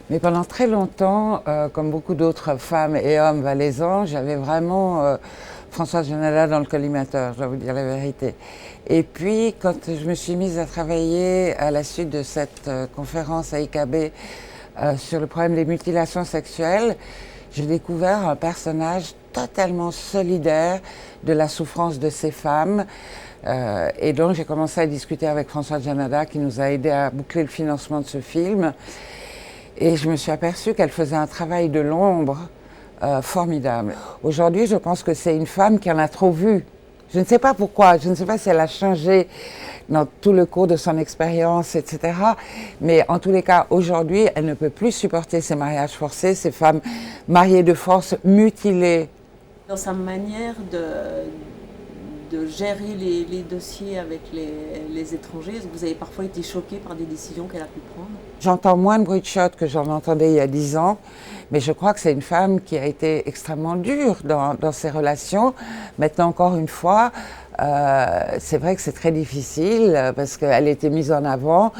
Mais pendant très longtemps, comme beaucoup d'autres femmes et hommes valaisans, j'avais vraiment Françoise Janada dans le collimateur, je dois vous dire la vérité. Et puis, quand je me suis mise à travailler à la suite de cette conférence à IKB sur le problème des mutilations sexuelles, j'ai découvert un personnage totalement solidaire de la souffrance de ces femmes. Et donc j'ai commencé à discuter avec Françoise Janada qui nous a aidé à boucler le financement de ce film. Et je me suis aperçue qu'elle faisait un travail de l'ombre formidable. Aujourd'hui, je pense que c'est une femme qui en a trop vu. Je ne sais pas pourquoi, je ne sais pas si elle a changé dans tout le cours de son expérience, etc. Mais en tous les cas, aujourd'hui, elle ne peut plus supporter ces mariages forcés, ces femmes mariées de force, mutilées. Dans sa manière de gérer les dossiers avec les étrangers, est-ce que vous avez parfois été choqué par des décisions qu'elle a pu prendre? J'entends moins de bruit de shot que j'en entendais il y a 10 ans, mais je crois que c'est une femme qui a été extrêmement dure dans ses relations. Maintenant, encore une fois, c'est vrai que c'est très difficile parce qu'elle était mise en avant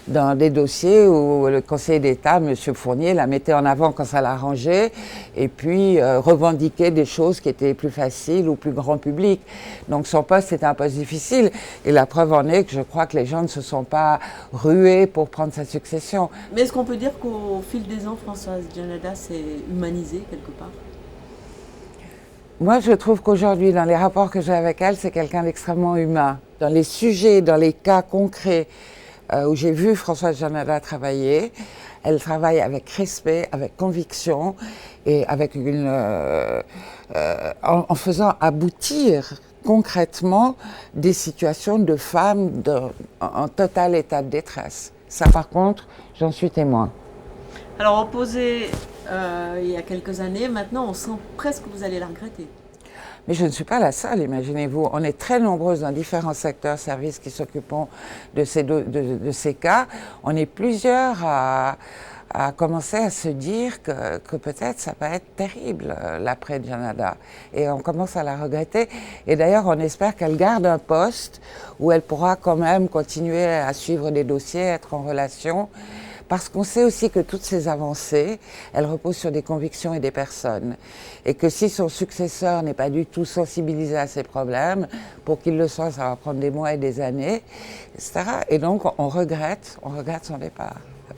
dans des dossiers où le conseiller d'État, M. Fournier, la mettait en avant quand ça l'arrangeait et puis revendiquait des choses qui étaient plus faciles ou plus grand public. Donc son poste était un poste difficile et la preuve en est que je crois que les gens ne se sont pas rués pour prendre sa succession. Mais est-ce qu'on peut dire qu'au fil des ans, Françoise Janada s'est humanisée quelque part? Moi, je trouve qu'aujourd'hui, dans les rapports que j'ai avec elle, c'est quelqu'un d'extrêmement humain. Dans les sujets, dans les cas concrets où j'ai vu Françoise Janada travailler, elle travaille avec respect, avec conviction et avec en faisant aboutir concrètement des situations de femmes en total état de détresse. Ça, par contre, j'en suis témoin. Alors, opposée il y a quelques années, maintenant, on sent presque que vous allez la regretter. Mais je ne suis pas la seule, imaginez-vous. On est très nombreuses dans différents secteurs, services qui s'occupent de ces cas. On est plusieurs à commencer à se dire que peut-être ça peut être terrible l'après Janada. Et on commence à la regretter. Et d'ailleurs, on espère qu'elle garde un poste où elle pourra quand même continuer à suivre des dossiers, être en relation. Parce qu'on sait aussi que toutes ces avancées, elles reposent sur des convictions et des personnes. Et que si son successeur n'est pas du tout sensibilisé à ces problèmes, pour qu'il le soit, ça va prendre des mois et des années, etc. Et donc on regrette son départ.